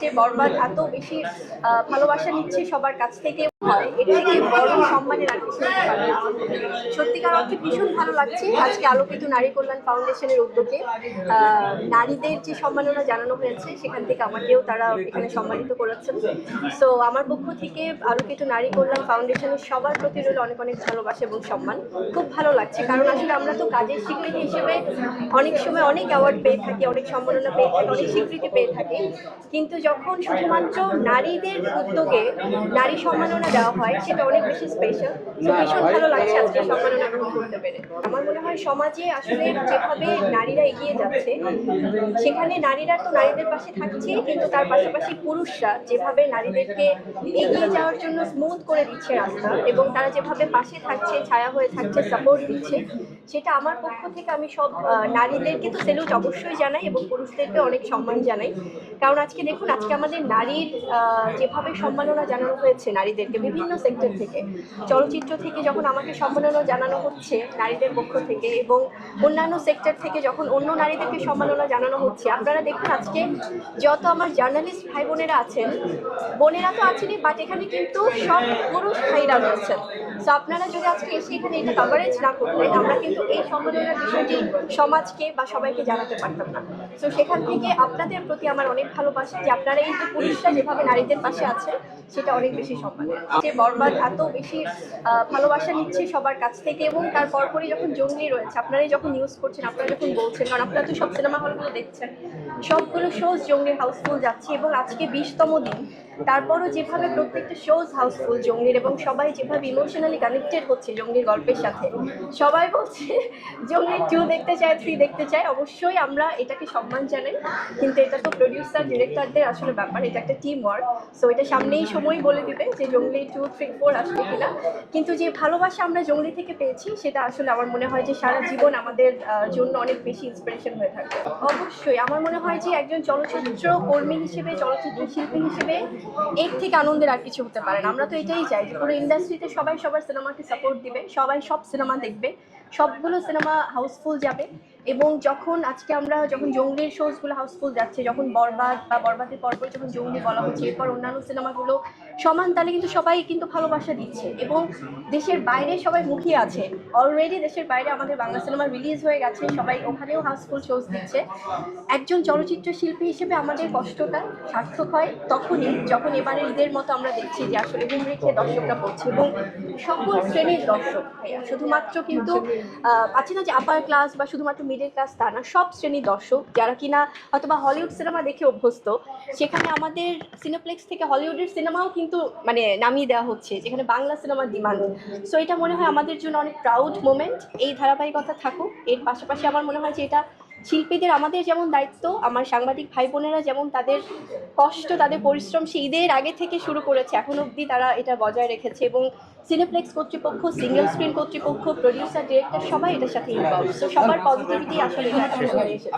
যে বরবাদ এত বেশি ভালোবাসা নিচ্ছে সবার কাছ থেকে হয়, এটা থেকে বড় সম্মানের আর কিছু হতে পারে না। সত্যিকার অর্থে ভীষণ ভালো লাগছে আজকে আলোকিত নারী কল্যাণ ফাউন্ডেশনের উদ্যোগে নারীদের যে সম্মাননা জানানো হয়েছে, সেখান থেকে আমাকেও তারা এখানে সম্মানিত করেছেন। সো আমার পক্ষ থেকে আলোকিত নারী কল্যাণ ফাউন্ডেশনের সবার প্রতি রইল অনেক অনেক ভালোবাসা এবং সম্মান। খুব ভালো লাগছে, কারণ আসলে আমরা তো কাজের স্বীকৃতি হিসেবে অনেক সময় অনেক অ্যাওয়ার্ড পেয়ে থাকি, অনেক সম্মাননা পেয়ে থাকি, অনেক স্বীকৃতি পেয়ে থাকি, কিন্তু যখন শুধুমাত্র নারীদের উদ্যোগে নারী সম্মাননা দেওয়া হয়, সেটা অনেক বেশি স্পেশাল। তো ভীষণ ভালো লাগছে আজকে সম্মাননা গ্রহণ করতে পেরে। আমার মনে হয় সমাজে আসলে যেভাবে নারীরা এগিয়ে যাচ্ছে, সেখানে নারীরা তো নারীদের পাশে থাকছে, কিন্তু তার পাশাপাশি পুরুষরা যেভাবে নারীদেরকে এগিয়ে যাওয়ার জন্য স্মুথ করে দিচ্ছে রাস্তা, এবং তারা যেভাবে পাশে থাকছে, ছায়া হয়ে থাকছে, সাপোর্ট দিচ্ছে, সেটা আমার পক্ষ থেকে আমি সব নারীদেরকে তো সেলুট অবশ্যই জানাই এবং পুরুষদেরকে অনেক সম্মান জানাই। কারণ আজকে দেখুন, আজকে আমাদের নারীর যেভাবে সম্মাননা জানানো হয়েছে নারীদেরকে বিভিন্ন সেক্টর থেকে, চলচ্চিত্র থেকে যখন আমাকে সম্মাননা জানানো হচ্ছে নারীদের পক্ষ থেকে, এবং অন্যান্য সেক্টর থেকে যখন অন্য নারীদেরকে সম্মাননা জানানো হচ্ছে, আপনারা দেখুন আজকে যত আমার জার্নালিস্ট ভাই বোনেরা আছেন, বোনেরা তো আছেনই, বাট এখানে কিন্তু সব পুরুষ ভাইরা রয়েছেন। তো আপনারা যদি আজকে এসে এখানে এটা কভারেজ না করতেন, আমরা কিন্তু এই সম্মাননার বিষয়টি সমাজকে বা সবাইকে জানাতে পারতাম না। তো সেখান থেকে আপনাদের প্রতি আমার অনেক ভালোবাসা, যে আপনারা এই যে পুরুষরা যেভাবে নারীদের পাশে আছে, সেটা অনেক বেশি সম্মানের। যে বরবাদ এত বেশি ভালোবাসা নিচ্ছে সবার কাছ থেকে, এবং তার পরপরই যখন জঙ্গলি রয়েছে, আপনারাই যখন নিউজ করছেন, আপনারা যখন বলছেন, কারণ আপনারা তো সব সিনেমা হলগুলো দেখছেন, সবগুলো শোজ জঙ্গলির হাউসফুল যাচ্ছে, এবং আজকে 20তম দিন, তারপরও যেভাবে প্রত্যেকটা শোজ হাউসফুল জঙ্গলির, এবং সবাই যেভাবে ইমোশনালি কানেক্টেড হচ্ছে জঙ্গলির গল্পের সাথে, সবাই বলছে জঙ্গলি 2 দেখতে চায়, 3 দেখতে চায়। অবশ্যই আমরা এটাকে সম্মান জানাই, কিন্তু এটা তো প্রডিউসার ডিরেক্টরদের আসলে ব্যাপার, এটা একটা টিম ওয়ার্ক। সো এটা সামনেই সময় বলে দিবে যে জঙ্গলি 2, 3, 4 আসবে কিনা। কিন্তু যে ভালোবাসা আমরা জঙ্গলি থেকে পেয়েছি, সেটা আসলে আমার মনে হয় যে সারা জীবন আমাদের জন্য অনেক বেশি ইন্সপিরেশন হয়ে থাকবে। অবশ্যই আমার মনে হয় যে একজন চলচ্চিত্র কর্মী হিসেবে, চলচ্চিত্র শিল্পী হিসেবে এর থেকে আনন্দের আর কিছু হতে পারে না। আমরা তো এটাই চাই যে পুরো ইন্ডাস্ট্রিতে সবাই সবার সিনেমাকে সাপোর্ট দিবে, সবাই সব সিনেমা দেখবে, সবগুলো সিনেমা হাউসফুল যাবে। এবং যখন জঙ্গলির শোজগুলো হাউসফুল যাচ্ছে, যখন বরবাদ বা বরবাদের পরপর যখন জঙ্গলি বলা হচ্ছে, এরপর অন্যান্য সিনেমাগুলো সমান তালে কিন্তু সবাই কিন্তু ভালোবাসা দিচ্ছে, এবং দেশের বাইরে সবাই মুখিয়ে আছে। অলরেডি দেশের বাইরে আমাদের বাংলা সিনেমা রিলিজ হয়ে গেছে, সবাই ওখানেও হাউসফুল শোজ দিচ্ছে। একজন চলচ্চিত্র শিল্পী হিসেবে আমাদের কষ্টটা সার্থক হয় তখনই যখন এবারে ঈদের মতো আমরা দেখছি যে আসলে ঘুম রেখে দর্শকরা পড়ছে, এবং সকল শ্রেণীর দর্শক ভাইয়া, শুধুমাত্র কিন্তু আছে না যে আপার ক্লাস বা শুধুমাত্র মিডল ক্লাস, তা না, সব শ্রেণীর দর্শক, যারা কিনা হয়তোবা হলিউড সিনেমা দেখে অভ্যস্ত, সেখানে আমাদের সিনেপ্লেক্স থেকে হলিউডের সিনেমাও কিন্তু মানে নামিয়ে দেওয়া হচ্ছে, যেখানে বাংলা সিনেমার ডিমান্ড। সো এটা মনে হয় আমাদের জন্য অনেক প্রাউড মোমেন্ট। এই ধারাবাহিকতা থাকুক। এর পাশাপাশি আমার মনে হয় যে এটা শিল্পীদের, আমাদের যেমন দায়িত্ব, আমার সাংবাদিক ভাই বোনেরা যেমন তাদের কষ্ট, তাদের পরিশ্রম সেই ঈদের আগে থেকে শুরু করেছে, এখন অবধি তারা এটা বজায় রেখেছে, এবং সিনেপ্লেক্স কর্তৃপক্ষ, সিঙ্গেল স্ক্রিন কর্তৃপক্ষ, প্রডিউসার, ডিরেক্টর সবাই এটার সাথে ইনভলভ। সো সবার পজিটিভিটি আসলে এসেছে।